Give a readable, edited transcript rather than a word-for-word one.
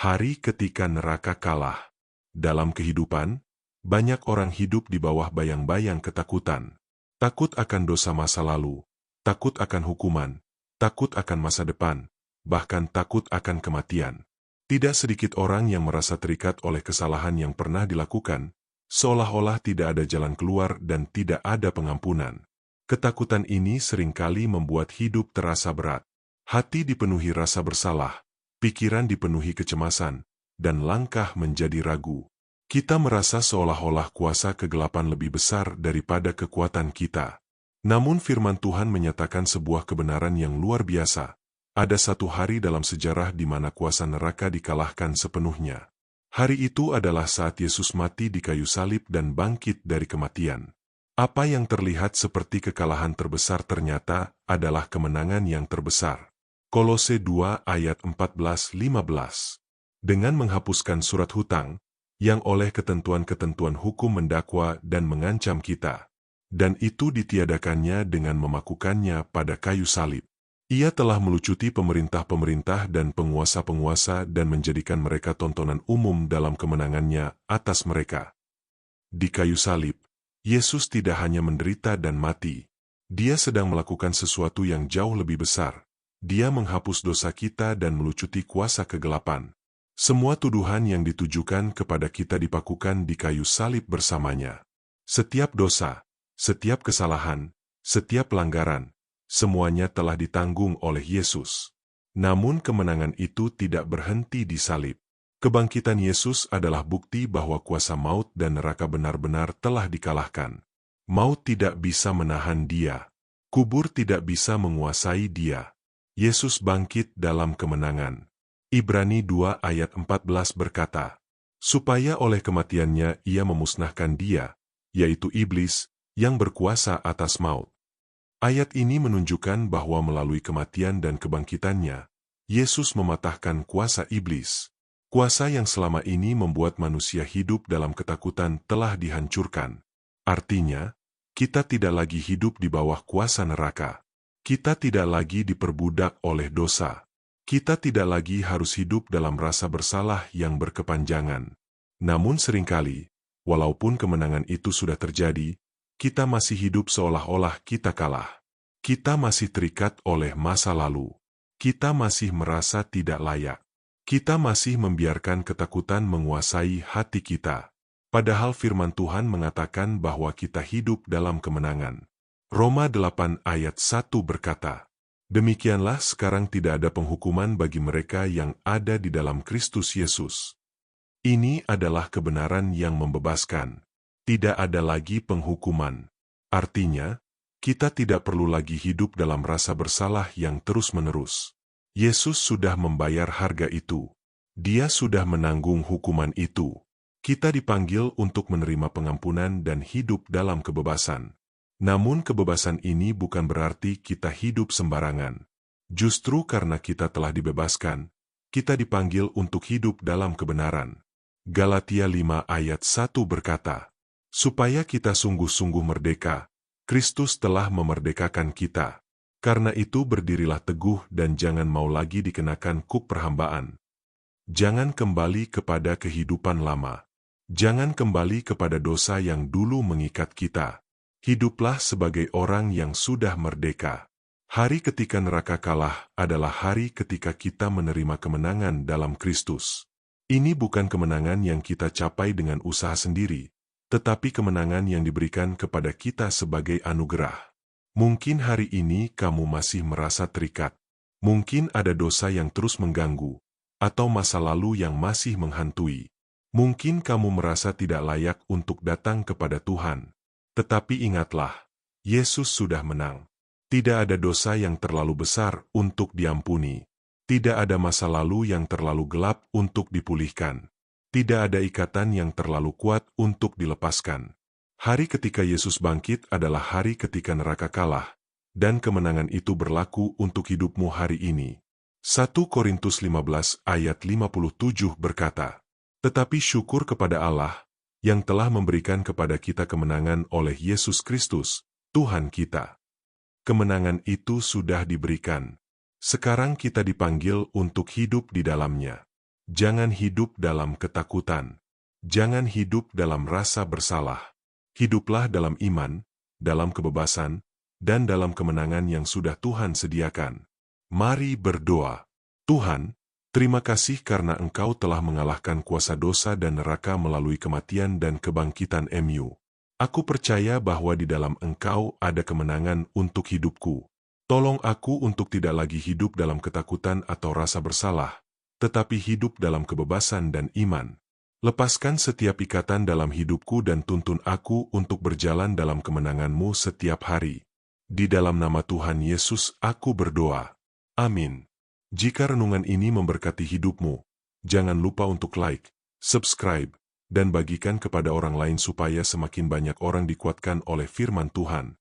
Hari ketika neraka kalah. Dalam kehidupan, banyak orang hidup di bawah bayang-bayang ketakutan. Takut akan dosa masa lalu, takut akan hukuman, takut akan masa depan, bahkan takut akan kematian. Tidak sedikit orang yang merasa terikat oleh kesalahan yang pernah dilakukan, seolah-olah tidak ada jalan keluar dan tidak ada pengampunan. Ketakutan ini seringkali membuat hidup terasa berat. Hati dipenuhi rasa bersalah, pikiran dipenuhi kecemasan, dan langkah menjadi ragu. Kita merasa seolah-olah kuasa kegelapan lebih besar daripada kekuatan kita. Namun firman Tuhan menyatakan sebuah kebenaran yang luar biasa. Ada satu hari dalam sejarah di mana kuasa neraka dikalahkan sepenuhnya. Hari itu adalah saat Yesus mati di kayu salib dan bangkit dari kematian. Apa yang terlihat seperti kekalahan terbesar ternyata adalah kemenangan yang terbesar. Kolose 2 ayat 14-15. Dengan menghapuskan surat hutang, yang oleh ketentuan-ketentuan hukum mendakwa dan mengancam kita. Dan itu ditiadakannya dengan memakukannya pada kayu salib. Ia telah melucuti pemerintah-pemerintah dan penguasa-penguasa dan menjadikan mereka tontonan umum dalam kemenangannya atas mereka. Di kayu salib, Yesus tidak hanya menderita dan mati. Dia sedang melakukan sesuatu yang jauh lebih besar. Dia menghapus dosa kita dan melucuti kuasa kegelapan. Semua tuduhan yang ditujukan kepada kita dipakukan di kayu salib bersamanya. Setiap dosa, setiap kesalahan, setiap pelanggaran, semuanya telah ditanggung oleh Yesus. Namun kemenangan itu tidak berhenti di salib. Kebangkitan Yesus adalah bukti bahwa kuasa maut dan neraka benar-benar telah dikalahkan. Maut tidak bisa menahan Dia. Kubur tidak bisa menguasai Dia. Yesus bangkit dalam kemenangan. Ibrani 2 ayat 14 berkata, supaya oleh kematiannya Ia memusnahkan dia, yaitu iblis, yang berkuasa atas maut. Ayat ini menunjukkan bahwa melalui kematian dan kebangkitannya, Yesus mematahkan kuasa iblis. Kuasa yang selama ini membuat manusia hidup dalam ketakutan telah dihancurkan. Artinya, kita tidak lagi hidup di bawah kuasa neraka. Kita tidak lagi diperbudak oleh dosa. Kita tidak lagi harus hidup dalam rasa bersalah yang berkepanjangan. Namun seringkali, walaupun kemenangan itu sudah terjadi, kita masih hidup seolah-olah kita kalah. Kita masih terikat oleh masa lalu. Kita masih merasa tidak layak. Kita masih membiarkan ketakutan menguasai hati kita. Padahal firman Tuhan mengatakan bahwa kita hidup dalam kemenangan. Roma 8 ayat 1 berkata, demikianlah sekarang tidak ada penghukuman bagi mereka yang ada di dalam Kristus Yesus. Ini adalah kebenaran yang membebaskan. Tidak ada lagi penghukuman. Artinya, kita tidak perlu lagi hidup dalam rasa bersalah yang terus-menerus. Yesus sudah membayar harga itu. Dia sudah menanggung hukuman itu. Kita dipanggil untuk menerima pengampunan dan hidup dalam kebebasan. Namun kebebasan ini bukan berarti kita hidup sembarangan. Justru karena kita telah dibebaskan, kita dipanggil untuk hidup dalam kebenaran. Galatia 5 ayat 1 berkata, supaya kita sungguh-sungguh merdeka, Kristus telah memerdekakan kita. Karena itu berdirilah teguh dan jangan mau lagi dikenakan kuk perhambaan. Jangan kembali kepada kehidupan lama. Jangan kembali kepada dosa yang dulu mengikat kita. Hiduplah sebagai orang yang sudah merdeka. Hari ketika neraka kalah adalah hari ketika kita menerima kemenangan dalam Kristus. Ini bukan kemenangan yang kita capai dengan usaha sendiri, tetapi kemenangan yang diberikan kepada kita sebagai anugerah. Mungkin hari ini kamu masih merasa terikat. Mungkin ada dosa yang terus mengganggu, atau masa lalu yang masih menghantui. Mungkin kamu merasa tidak layak untuk datang kepada Tuhan. Tetapi ingatlah, Yesus sudah menang. Tidak ada dosa yang terlalu besar untuk diampuni. Tidak ada masa lalu yang terlalu gelap untuk dipulihkan. Tidak ada ikatan yang terlalu kuat untuk dilepaskan. Hari ketika Yesus bangkit adalah hari ketika neraka kalah, dan kemenangan itu berlaku untuk hidupmu hari ini. 1 Korintus 15 ayat 57 berkata, tetapi syukur kepada Allah, yang telah memberikan kepada kita kemenangan oleh Yesus Kristus, Tuhan kita. Kemenangan itu sudah diberikan. Sekarang kita dipanggil untuk hidup di dalamnya. Jangan hidup dalam ketakutan. Jangan hidup dalam rasa bersalah. Hiduplah dalam iman, dalam kebebasan, dan dalam kemenangan yang sudah Tuhan sediakan. Mari berdoa. Tuhan, terima kasih karena Engkau telah mengalahkan kuasa dosa dan neraka melalui kematian dan kebangkitan MU. Aku percaya bahwa di dalam Engkau ada kemenangan untuk hidupku. Tolong aku untuk tidak lagi hidup dalam ketakutan atau rasa bersalah, tetapi hidup dalam kebebasan dan iman. Lepaskan setiap ikatan dalam hidupku dan tuntun aku untuk berjalan dalam kemenangan-Mu setiap hari. Di dalam nama Tuhan Yesus aku berdoa. Amin. Jika renungan ini memberkati hidupmu, jangan lupa untuk like, subscribe, dan bagikan kepada orang lain supaya semakin banyak orang dikuatkan oleh firman Tuhan.